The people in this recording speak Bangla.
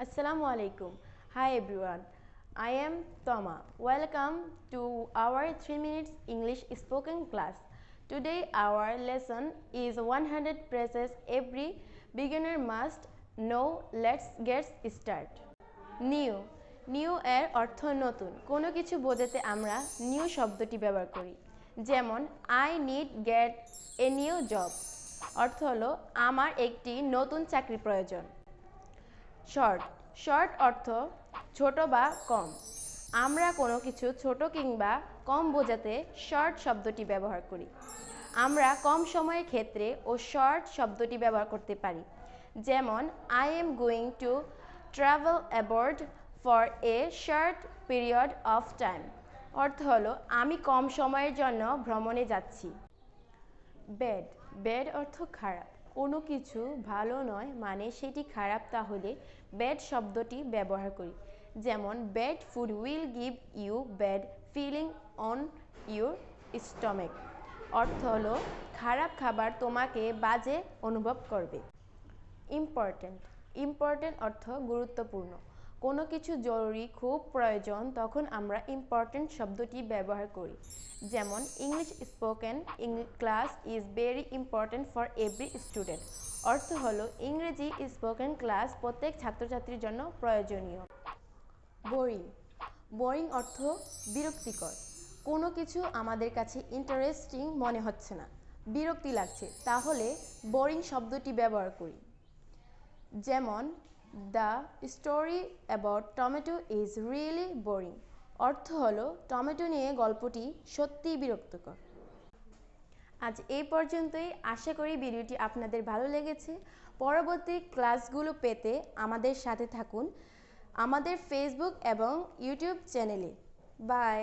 Assalamualaikum. Hi everyone. I am Toma. Welcome to our 3 minutes English spoken class. Today our lesson is 100 phrases every beginner must know. Let's get started. New. New এর অর্থ নতুন। কোনো কিছু বোঝাতে আমরা নিউ শব্দটি ব্যবহার করি। যেমন I need gate a new job. অর্থ হলো আমার একটি নতুন চাকরি প্রয়োজন। শর্ট। শর্ট অর্থ ছোট বা কম। আমরা কোনো কিছু ছোট কিংবা কম বোঝাতে শর্ট শব্দটি ব্যবহার করি। আমরা কম সময়ের ক্ষেত্রে ও শর্ট শব্দটি ব্যবহার করতে পারি। যেমন I am going to travel abode for a short period of time. অর্থ হলো আমি কম সময়ের জন্য ভ্রমণে যাচ্ছি। ব্যাড। ব্যাড অর্থ খারাপ। কোনো কিছু ভালো নয় মানে সেটি খারাপ, তাহলে ব্যাড শব্দটি ব্যবহার করি। যেমন bad food will give you bad feeling on your stomach. অর্থ হলো খারাপ খাবার তোমাকে বাজে অনুভব করবে। ইম্পর্ট্যান্ট। ইম্পর্ট্যান্ট অর্থ গুরুত্বপূর্ণ। কোনো কিছু জরুরি, খুব প্রয়োজন, তখন আমরা ইম্পর্ট্যান্ট শব্দটি ব্যবহার করি। যেমন English spoken class is very important for every student. অর্থ হলো ইংরেজি স্পোকেন ক্লাস প্রত্যেক ছাত্রছাত্রীর জন্য প্রয়োজনীয়। বোরিং। বোরিং অর্থ বিরক্তিকর। কোনো কিছু আমাদের কাছে ইন্টারেস্টিং মনে হচ্ছে না, বিরক্তি লাগছে, তাহলে বোরিং শব্দটি ব্যবহার করি। যেমন the story about tomato is really boring. অর্থ হলো টমেটো নিয়ে গল্পটি সত্যিই বিরক্তিকর। আজ এই পর্যন্তই। আশা করি ভিডিওটি আপনাদের ভালো লেগেছে। পরবর্তী ক্লাসগুলো পেতে আমাদের সাথে থাকুন আমাদের ফেসবুক এবং ইউটিউব চ্যানেলে। বাই।